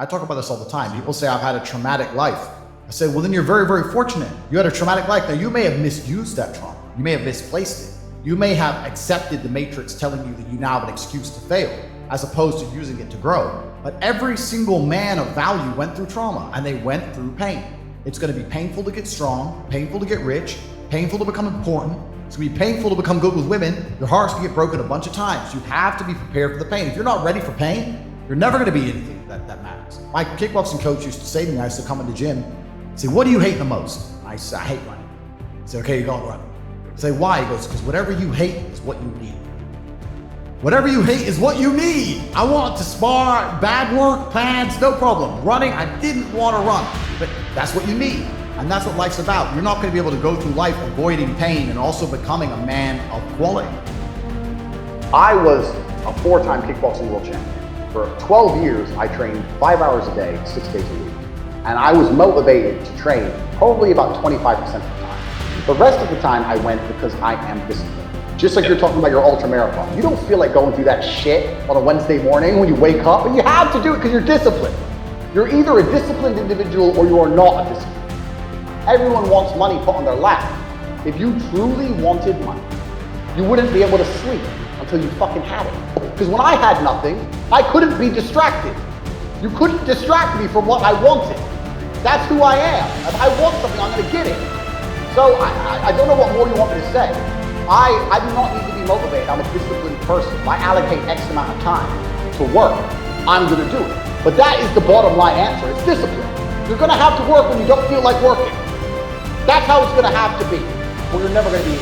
I talk about this all the time. People say, I've had a traumatic life. I say, well, then you're very, very fortunate. You had a traumatic life. Now, you may have misused that trauma. You may have misplaced it. You may have accepted the matrix telling you that you now have an excuse to fail, as opposed to using it to grow. But every single man of value went through trauma, and they went through pain. It's going to be painful to get strong, painful to get rich, painful to become important. It's going to be painful to become good with women. Your heart's going to get broken a bunch of times. You have to be prepared for the pain. If you're not ready for pain, you're never going to be anything that matters. My kickboxing coach used to say to me, I used to come in the gym, say, what do you hate the most? I say, I hate running. I say, okay, you're going to run. I say, why? He goes, because whatever you hate is what you need. Whatever you hate is what you need. I want to spar, bad work, pads, no problem. Running, I didn't want to run, but that's what you need. And that's what life's about. You're not going to be able to go through life avoiding pain and also becoming a man of quality. I was a 4-time kickboxing world champion. For 12 years, I trained 5 hours a day, 6 days a week. And I was motivated to train probably about 25% of the time. The rest of the time I went because I am disciplined. Just like you're talking about your ultra marathon. You don't feel like going through that shit on a Wednesday morning when you wake up, but you have to do it because you're disciplined. You're either a disciplined individual or you are not a disciplined. Everyone wants money put on their lap. If you truly wanted money, you wouldn't be able to sleep until you fucking had it. Because when I had nothing, I couldn't be distracted. You couldn't distract me from what I wanted. That's who I am. If I want something, I'm gonna get it. So I don't know what more you want me to say. I do not need to be motivated. I'm a disciplined person. If I allocate X amount of time to work, I'm gonna do it. But that is the bottom line answer. It's discipline. You're gonna have to work when you don't feel like working. That's how it's gonna have to be, or you're never gonna be.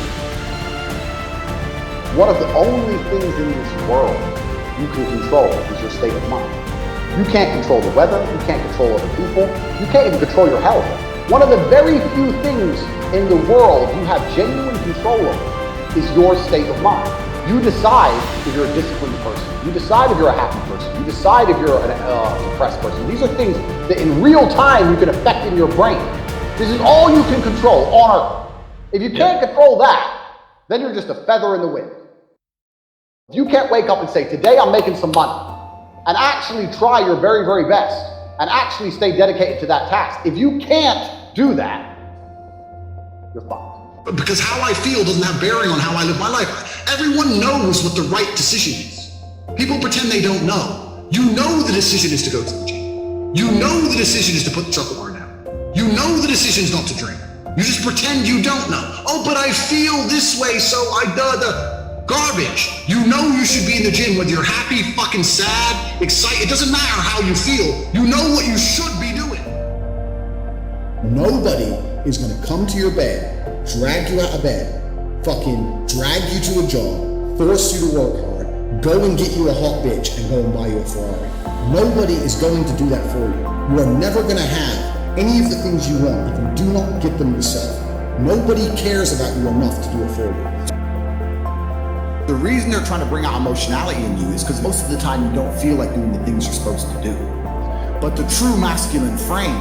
One of the only things in this world you can control is your state of mind. You can't control the weather, you can't control other people, you can't even control your health. One of the very few things in the world you have genuine control over is your state of mind. You decide if you're a disciplined person, you decide if you're a happy person, you decide if you're a depressed person. These are things that in real time you can affect in your brain. This is all you can control on Earth. If you can't control that, then you're just a feather in the wind. If you can't wake up and say, today I'm making some money, and actually try your very, very best, and actually stay dedicated to that task, if you can't do that, you're fucked. Because how I feel doesn't have bearing on how I live my life. Everyone knows what the right decision is. People pretend they don't know. You know the decision is to go to the gym. You know the decision is to put the chocolate bar down. You know the decision is not to drink. You just pretend you don't know. Oh, but I feel this way, so garbage. You know you should be in the gym whether you're happy, fucking sad, excited. It doesn't matter how you feel. You know what you should be doing. Nobody is gonna come to your bed, drag you out of bed, fucking drag you to a job, force you to work hard, go and get you a hot bitch and go and buy you a Ferrari. Nobody is going to do that for you. You are never gonna have any of the things you want if you do not get them yourself. Nobody cares about you enough to do it for you. The reason they're trying to bring out emotionality in you is because most of the time you don't feel like doing the things you're supposed to do. But the true masculine frame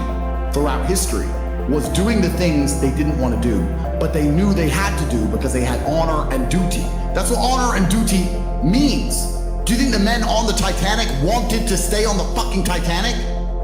throughout history was doing the things they didn't want to do, but they knew they had to do because they had honor and duty. That's what honor and duty means. Do you think the men on the Titanic wanted to stay on the fucking Titanic?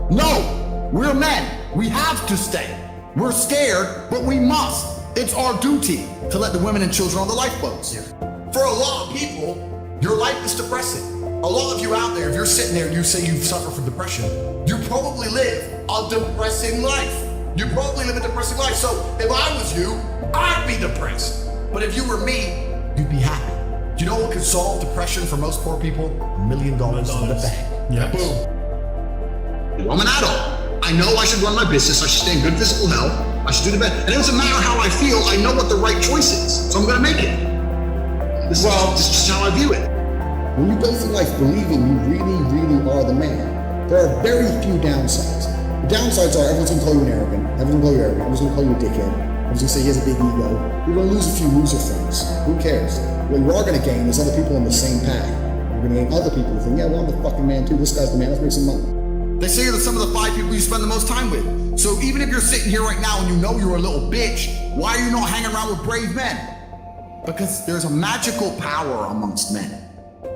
No, we're men. We have to stay. We're scared, but we must. It's our duty to let the women and children on the lifeboats. For a lot of people, your life is depressing. A lot of you out there, if you're sitting there and you say you suffer from depression, you probably live a depressing life. You probably live a depressing life. So if I was you, I'd be depressed. But if you were me, you'd be happy. Do you know what could solve depression for most poor people? $1 million in the bank. Yeah. Boom. I'm an adult. I know I should run my business. I should stay in good physical health. I should do the best. And it doesn't matter how I feel. I know what the right choice is. So I'm going to make it. This is just how I view it. When you go through life believing you really, really are the man, there are very few downsides. The downsides are everyone's gonna call you an arrogant, everyone's gonna call you arrogant, everyone's gonna call you a dickhead, everyone's gonna say he has a big ego. You're gonna lose a few loser friends. Who cares? What you are gonna gain is other people on the same path. You're gonna gain other people who think, yeah, well, I'm the fucking man too. This guy's the man, let's make some money. They say that some of the 5 people you spend the most time with. So even if you're sitting here right now and you know you're a little bitch, why are you not hanging around with brave men? Because there's a magical power amongst men.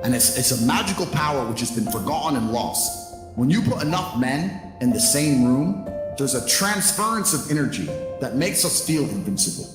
And it's a magical power which has been forgotten and lost. when you put enough men in the same room, there's a transference of energy that makes us feel invincible.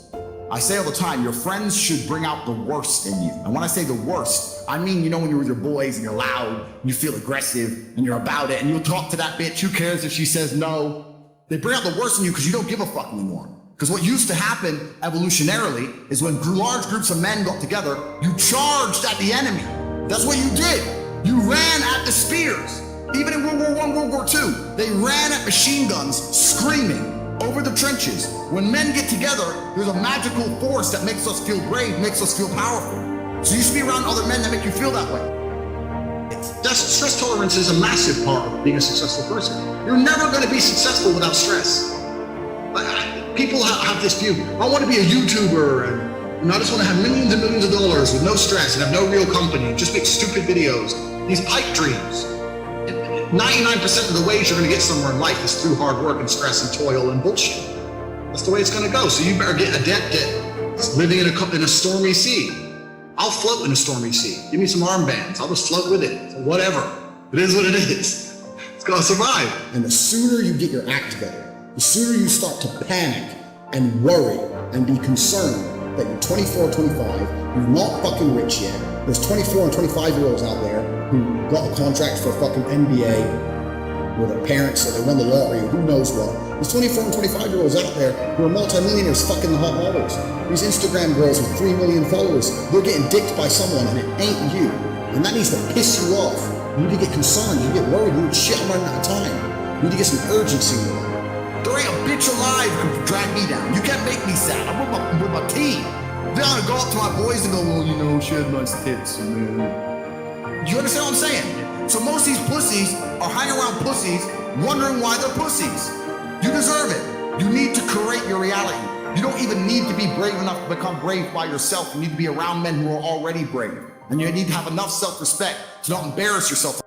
I say all the time, your friends should bring out the worst in you. And when I say the worst, I mean, you know, when you're with your boys and you're loud, and you feel aggressive, and you're about it, and you'll talk to that bitch, who cares if she says no? They bring out the worst in you because you don't give a fuck anymore. Because what used to happen evolutionarily is when large groups of men got together, you charged at the enemy. That's what you did. You ran at the spears. Even in World War I, World War II, they ran at machine guns, screaming over the trenches. When men get together, there's a magical force that makes us feel brave, makes us feel powerful. So you should be around other men that make you feel that way. Stress tolerance is a massive part of being a successful person. You're never going to be successful without stress. People have this view, I want to be a YouTuber and I just want to have millions and millions of dollars with no stress and have no real company and just make stupid videos. These pipe dreams. 99% of the ways you're going to get somewhere in life is through hard work and stress and toil and bullshit. That's the way it's going to go. So you better get adept at living in a stormy sea. I'll float in a stormy sea. Give me some armbands. I'll just float with it. So whatever. It is what it is. It's going to survive. And the sooner you get your act together, the sooner you start to panic and worry and be concerned that you're 24 or 25, you're not fucking rich yet. There's 24 and 25-year-olds out there who got a contract for a fucking NBA with their parents, or they won the lottery, or who knows what. There's 24 and 25-year-olds out there who are multimillionaires fucking the hot models. These Instagram girls with 3 million followers, they're getting dicked by someone and it ain't you. And that needs to piss you off. You need to get concerned, you get worried, you need shit, I'm running out of time. You need to get some urgency in your life. There ain't a bitch alive who can drag me down. You can't make me sad. I'm with my team. Then I'm gonna go up to my boys and go, well, you know, she had nice tits. Do you understand what I'm saying? So most of these pussies are hanging around pussies, wondering why they're pussies. You deserve it. You need to create your reality. You don't even need to be brave enough to become brave by yourself. You need to be around men who are already brave. And you need to have enough self-respect to not embarrass yourself.